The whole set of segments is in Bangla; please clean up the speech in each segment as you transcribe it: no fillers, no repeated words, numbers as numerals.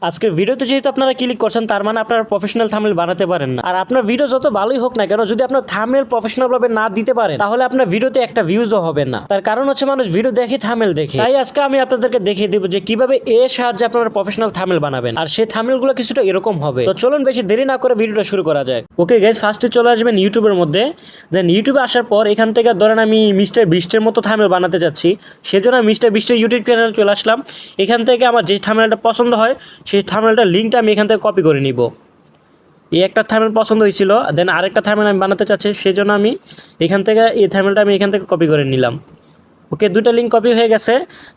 আজকের ভিডিওতে যেহেতু আপনারা ক্লিক করছেন তার মানে আপনারা প্রফেশনাল থাম্বনেল বানাতে পারেন না। আর আপনার ভিডিও যত ভালোই হোক না কেন, যদি আপনার থাম্বনেল প্রফেশনাল ভাবে না দিতে পারেন তাহলে আপনার ভিডিওতে একটা ভিউজও হবে না। তার কারণ হচ্ছে মানুষ ভিডিও দেখে থাম্বনেল দেখে। তাই আজকে আমি আপনাদেরকে দেখিয়ে দিব যে কিভাবে এর সাহায্যে আপনারা প্রফেশনাল থাম্বনেল বানাবেন। আর সেই থাম্বনেলগুলো কিছুটা এরকম হবে। তো চলুন বেশি দেরি না করে ভিডিওটা শুরু করা যাক। ওকে গাইস, ফার্স্টে চলে আসবেন ইউটিউবের মধ্যে। দেন ইউটিউবে আসার পর এখান থেকে ধরেন আমি মিস্টার বিস্টের মতো থাম্বনেল বানাতে চাচ্ছি, সেজন্য মিস্টার বিস্টের ইউটিউব চ্যানেল চলে আসলাম। এখান থেকে আমার যে থাম্বনেলটা পছন্দ হয় সেই থাম্বনেলটার লিঙ্কটা আমি এখান থেকে কপি করে নিব। এই একটা থাম্বনেল পছন্দ হয়েছিল, দেন আরেকটা থাম্বনেল আমি বানাতে চাচ্ছি, সেজন্য আমি এখান থেকে এই থাম্বনেলটা আমি এখান থেকে কপি করে নিলাম। ওকে, দুটো লিঙ্ক কপি হয়ে গেছে।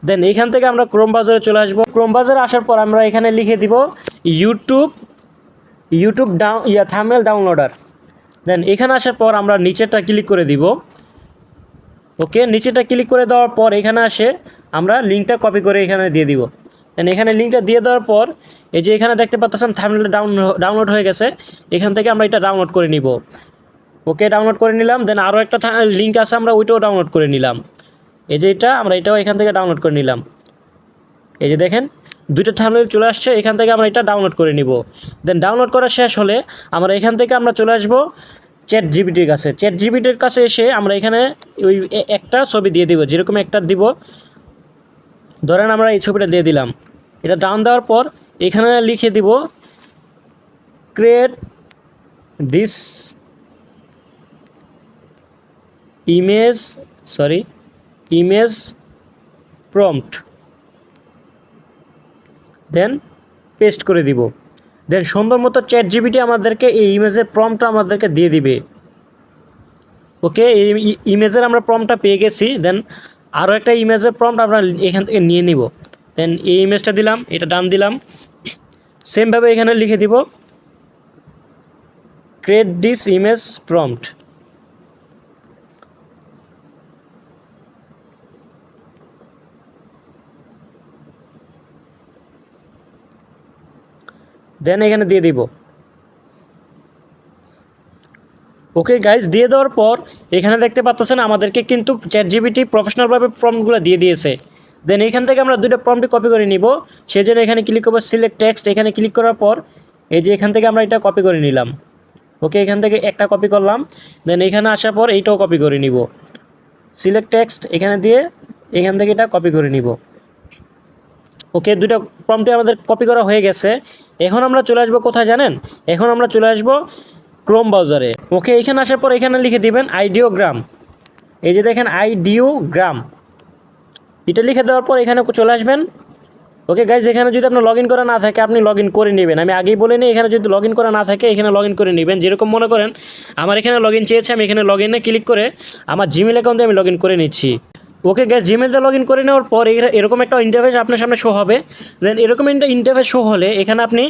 দেন এখান থেকে আমরা ক্রোম ব্রাউজারে চলে আসবো। ক্রোম ব্রাউজারে আসার পর আমরা এখানে লিখে দিব ইউটিউব থাম্বনেল ডাউনলোডার। দেন এখানে আসার পর আমরা নিচেরটা ক্লিক করে দিব। ওকে, নিচেটা ক্লিক করে দেওয়ার পর এখানে আসে আমরা লিঙ্কটা কপি করে এখানে দিয়ে দিব। দেন এখানে লিঙ্কটা দিয়ে দেওয়ার পর এই যে এখানে দেখতে পাচ্ছেন থাম্বনেলটা ডাউনলোড হয়ে গেছে। এখান থেকে আমরা এটা ডাউনলোড করে নিব। ওকে, ডাউনলোড করে নিলাম। দেন আরও একটা লিঙ্ক আছে, আমরা ওইটাও ডাউনলোড করে নিলাম। এই যে আমরা এটাও এখান থেকে ডাউনলোড করে নিলাম। এই যে দেখেন দুইটা থাম্বনেল চলে আসছে, এখান থেকে আমরা এটা ডাউনলোড করে নিব। দেন ডাউনলোড করা শেষ হলে আমরা এখান থেকে আমরা চলে আসবো চ্যাট জিপিটির কাছে। চ্যাট জিপিটির কাছে এসে আমরা এখানে ওই একটা ছবি দিয়ে দিব, যেরকম একটা দিব, ধরেন আমরা এই ছবিটা দিয়ে দিলাম। এটা ডাউন দেওয়ার পর এখানে লিখে দিব create this image prompt, then paste করে দিব। দেন সুন্দর মতো চ্যাট জিপিটি আমাদেরকে এই ইমেজের প্রম্পটটা আমাদেরকে দিয়ে দিবে। ওকে, এই ইমেজের আমরা প্রম্পটটা পেয়ে গেছি। দেন আরও একটা ইমেজের প্রম্পট আমরা এখান থেকে নিয়ে নিব। দেন এই ইমেজটা দিলাম, এটা ডান দিলাম। সেমভাবে এখানে লিখে দিব ক্রিয়েট দিস ইমেজ প্রম্পট। দেন এখানে দিয়ে দিব। ওকে গাইজ, দিয়ে দেওয়ার পর এখানে দেখতে পাচ্ছেন আমাদেরকে কিন্তু চ্যাট জিপিটি প্রফেশনালভাবে প্রম্পটগুলো দিয়ে দিয়েছে। দেন এখান থেকে আমরা দুইটা প্রম্পটই কপি করে নিব। সেজন্য এখানে ক্লিক করবো সিলেক্ট টেক্সট। এখানে ক্লিক করার পর এই যে এখান থেকে আমরা এটা কপি করে নিলাম। ওকে, এখান থেকে একটা কপি করলাম। দেন এখানে আসার পর এইটাও কপি করে নিব। সিলেক্ট টেক্সট এখানে দিয়ে এখান থেকে এটা কপি করে নিব। ওকে, দুটো প্রম্পটই আমাদের কপি করা হয়ে গেছে। এখন আমরা চলে আসবো কোথায় জানেন? এখন আমরা চলে আসবো ক্রোম ব্রাউজারে। ওকে, এখানে আসার পর এখানে লিখে দিবেন আইডিওগ্রাম। এই যে দেখেন আইডিওগ্রাম, এটা লিখে দেওয়ার পর এখানে চলে আসবেন। ওকে গাইজ, এখানে যদি আপনার লগ ইন করা না থাকে আপনি লগ ইন করে নেবেন। আমি আগেই বলে নিই, এখানে যদি লগ ইন করা না থাকে এখানে লগ ইন করে নেবেন। যেরকম মনে করেন আমার এখানে লগ ইন চেয়েছে, আমি এখানে লগ ইনে ক্লিক করে আমার জিমেল অ্যাকাউন্টে আমি লগ ইন করে নিচ্ছি। ওকে গাইজ, জিমেলতে লগ ইন করে নেওয়ার পর এরকম একটা ইন্টারফেস আপনার সামনে শো হবে। দেন এরকম একটা ইন্টারফেস শো হলে এখানে আপনি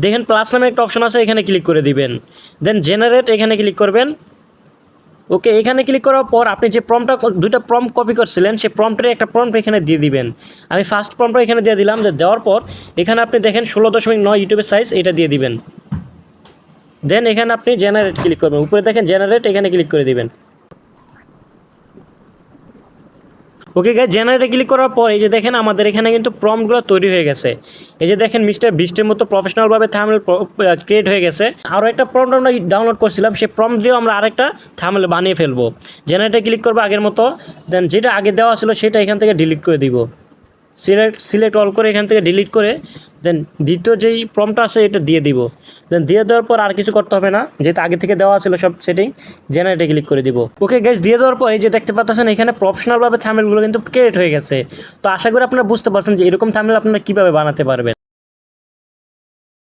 দেখেন প্লাস নামে একটা অপশন আছে, এখানে ক্লিক করে দিবেন। দেন জেনারেট এখানে ক্লিক করবেন। ওকে, এখানে ক্লিক করার পর আপনি যে দুইটা প্রম্পট কপি করছিলেন সেই প্রম্পটের একটা প্রম্পট এখানে দিয়ে দিবেন। আমি ফার্স্ট প্রম্পটটা এখানে দিয়ে দিলাম। দেওয়ার পর এখানে আপনি দেখেন 16.9 ইউটিউবের সাইজ, এটা দিয়ে দিবেন। দেন এখানে আপনি জেনারেট ক্লিক করবেন, উপরে দেখেন জেনারেট, এখানে ক্লিক করে দিবেন। ওকে গাইজ, জেনারেটে ক্লিক করার পর এই যে দেখেন আমাদের এখানে কিন্তু প্রম্পটগুলো তৈরি হয়ে গেছে। এই যে দেখেন মিস্টার বিস্টের মতো প্রফেশনালভাবে থাম্বনেল ক্রিয়েট হয়ে গেছে। আরও একটা প্রম্পট আমরা ডাউনলোড করছিলাম, সেই প্রম্পট দিয়েও আমরা আরেকটা থাম্বনেল বানিয়ে ফেলবো। জেনারেটে ক্লিক করবো আগের মতো। দেন যেটা আগে দেওয়া ছিল সেটা এখান থেকে ডিলিট করে দিব। সিলেক্ট অল করে এখান থেকে ডিলিট করে দেন দ্বিতীয় যেই প্রম্পটটা আছে এটা দিয়ে দিব। দেন দিয়ে দেওয়ার পর আর কিছু করতে হবে না, যেহেতু আগে থেকে দেওয়া ছিল সব সেটিং। জেনারেটে ক্লিক করে দিব। ওকে গাইজ, দিয়ে দেওয়ার পর এই যে দেখতে পাচ্ছেন এখানে প্রফেশনালভাবে থাম্বনেলগুলো কিন্তু ক্রিয়েট হয়ে গেছে। তো আশা করি আপনারা বুঝতে পারছেন যে এরকম থাম্বনেল আপনারা কীভাবে বানাতে পারবেন।